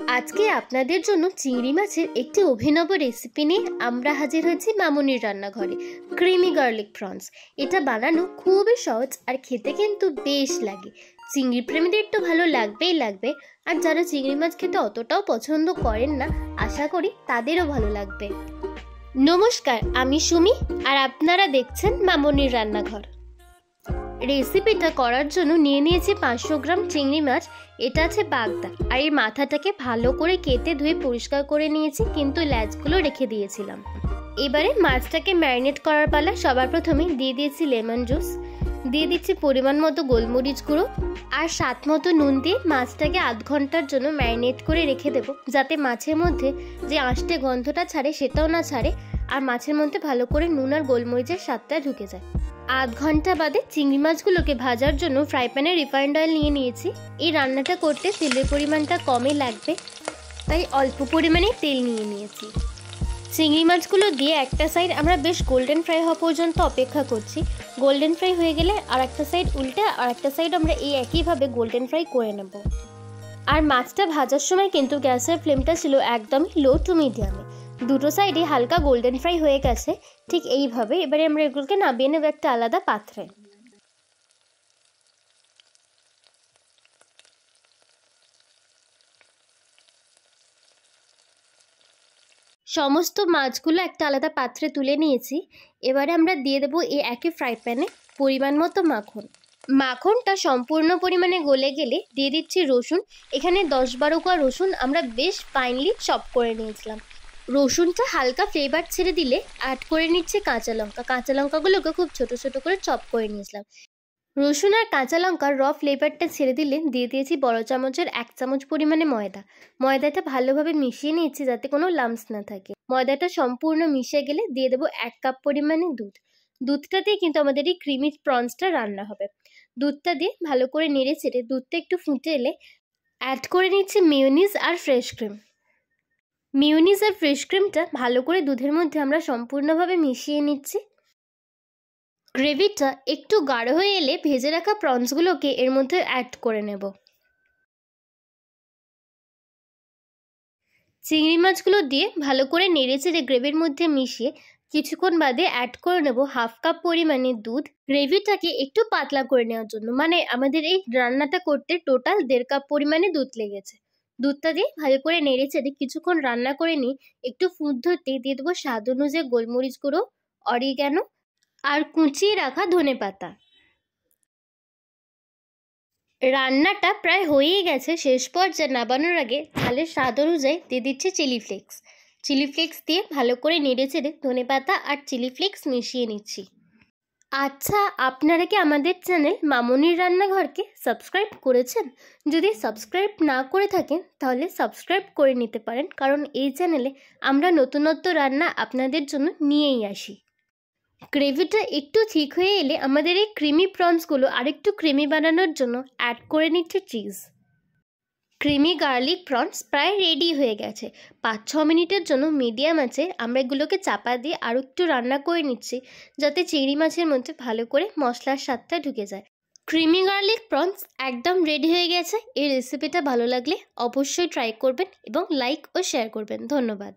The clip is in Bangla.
আজকে আপনাদের জন্য চিংড়ি মাছের একটি অভিনব রেসিপি নিয়ে আমরা হাজির হয়েছি মামুনির রান্নাঘরে। Creamy garlic prawns. এটা বানানো খুবই সহজ আর খেতে কিন্তু বেশ লাগে। চিংড়ি প্রেমীদের তো ভালো লাগবেই লাগবে, আর যারা চিংড়ি মাছ খেতে অতটাও পছন্দ করেন না আশা করি তাদেরও ভালো লাগবে। নমস্কার, আমি সুমি আর আপনারা দেখছেন মামুনির রান্নাঘর। রেসিপিটা করার জন্য নিয়ে নিয়েছি 500 গ্রাম চিংড়ি মাছ। এটা আছে বাগদা, আর এর মাথাটাকে ভালো করে কেটে ধুয়ে পরিষ্কার করে নিয়েছি, কিন্তু ল্যাজগুলো রেখে দিয়েছিলাম। এবারে মাছটাকে ম্যারিনেট করার পালা। সবার প্রথমে দিয়ে দিয়েছি লেমন জুস, দিয়ে দিচ্ছি পরিমাণ মতো গোলমরিচ গুঁড়ো আর স্বাদ মতো নুন দিয়ে মাছটাকে আধ ঘন্টার জন্য ম্যারিনেট করে রেখে দেবো, যাতে মাছের মধ্যে যে আঁশটে গন্ধটা ছাড়ে সেটাও না ছাড়ে, আর মাছের মধ্যে ভালো করে নুন আর গোলমরিচের স্বাদটা ঢুকে যায়। আধ ঘন্টা বাদে চিংড়ি মাছগুলোকে ভাজার জন্য ফ্রাই প্যানে রিফাইন্ড অয়েল নিয়ে নিয়েছি। এই রান্নাটা করতে তেলের পরিমাণটা কমই লাগবে, তাই অল্প পরিমাণে তেল নিয়ে নিয়েছি। চিংড়ি মাছগুলো দিয়ে একটা সাইড আমরা বেশ গোল্ডেন ফ্রাই হওয়া পর্যন্ত অপেক্ষা করছি। গোল্ডেন ফ্রাই হয়ে গেলে আর একটা সাইড উল্টে আর একটা সাইড আমরা এই একইভাবে গোল্ডেন ফ্রাই করে নেব। আর মাছটা ভাজার সময় কিন্তু গ্যাসের ফ্লেমটা ছিল একদমই লো টু মিডিয়ামে। দুটো সাইডে হালকা গোল্ডেন ফ্রাই হয়ে গেছে, ঠিক এইভাবে। এবারে আমরা এগুলোকে নামিয়ে নেব একটা আলাদা পাত্রে। সমস্ত মাছগুলো একটা আলাদা পাত্রে তুলে নিয়েছি। এবারে আমরা দিয়ে দেবো এই একই ফ্রাই প্যানে পরিমাণ মতো মাখন। মাখনটা সম্পূর্ণ পরিমাণে গলে গেলে দিয়ে দিচ্ছি রসুন। এখানে 10-12 কোয়া রসুন আমরা বেশ ফাইনলি চপ করে নিয়েছিলাম। রসুনটা হালকা ফ্লেভার ছেড়ে দিলে অ্যাড করে নিচ্ছে কাঁচা লঙ্কা। কাঁচা লঙ্কাগুলোকে খুব ছোট ছোট করে চপ করে নিয়েছিলাম। রসুন আর কাঁচা লঙ্কার র ফ্লেভারটা ছেড়ে দিলে দিয়ে দিয়েছি বড় চামচের 1 চামচ পরিমাণে ময়দা। ময়দাটা ভালোভাবে মিশিয়ে নিচ্ছি যাতে কোনো লাম্পস না থাকে। ময়দাটা সম্পূর্ণ মিশে গেলে দিয়ে দেবো 1 কাপ পরিমাণে দুধ। দুধটা দিয়ে কিন্তু আমাদের এই ক্রিমি প্রনসটা রান্না হবে। দুধটা দিয়ে ভালো করে নেড়ে চেড়ে দুধটা একটু ফুটে এলে অ্যাড করে নিচ্ছি মেয়োনিজ আর ফ্রেশ ক্রিম। মেয়োনিজ আর ফ্রেশ ক্রিমটা ভালো করে দুধের মধ্যে আমরা সম্পূর্ণভাবে মিশিয়ে নিচ্ছি। গ্রেভিটা একটু গাঢ় হয়ে এলে ভেজে রাখা প্রনসগুলোকে এর মধ্যে অ্যাড করে নেব। চিংড়ি মাছগুলো দিয়ে ভালো করে নেড়ে চেড়ে গ্রেভির মধ্যে মিশিয়ে কিছুক্ষণ বাদে অ্যাড করে নেব 1/2 কাপ পরিমাণে দুধ। গ্রেভিটাকে একটু পাতলা করে নেওয়ার জন্য, মানে আমাদের এই রান্নাটা করতে টোটাল 1.5 কাপ পরিমাণে দুধ লেগেছে। দুধটা দিয়ে ভালো করে নেড়ে চেড়ে কিছুক্ষণ রান্না করে নিয়ে একটু ফুট ধরতে দিয়ে দেবো স্বাদ অনুযায়ী গোলমরিচ গুঁড়ো, অরিগ্যানো আর কুচিয়ে রাখা ধনেপাতা। রান্নাটা প্রায় হয়েই গেছে। শেষ পর্যায়ে নামানোর আগে ঝালের স্বাদ অনুযায়ী দিয়ে দিচ্ছি চিলি ফ্লেক্স। চিলি ফ্লেক্স দিয়ে ভালো করে নেড়ে চেড়ে ধনেপাতা আর চিলি ফ্লেক্স মিশিয়ে নিচ্ছি। আচ্ছা, আপনারা কি আমাদের চ্যানেল মামুনির রান্নাঘরকে সাবস্ক্রাইব করেছেন? যদি সাবস্ক্রাইব না করে থাকেন তাহলে সাবস্ক্রাইব করে নিতে পারেন, কারণ এই চ্যানেলে আমরা নতুনত্ব রান্না আপনাদের জন্য নিয়েই আসি। গ্রেভিটা একটু ঠিক হয়ে এলে আমাদের এই ক্রিমি প্রনসগুলো আরেকটু ক্রিমি বানানোর জন্য অ্যাড করে নিচ্ছে চিজ। ক্রিমি গার্লিক প্রনস প্রায় রেডি হয়ে গেছে। 5-6 মিনিটের জন্য মিডিয়াম আছে আমরা এগুলোকে চাপা দিয়ে আরও একটু রান্না করে নিচ্ছি, যাতে চিংড়ি মাছের মধ্যে ভালো করে মশলার স্বাদটা ঢুকে যায়। ক্রিমি গার্লিক প্রনস একদম রেডি হয়ে গেছে। এই রেসিপিটা ভালো লাগলে অবশ্যই ট্রাই করবেন এবং লাইক ও শেয়ার করবেন। ধন্যবাদ।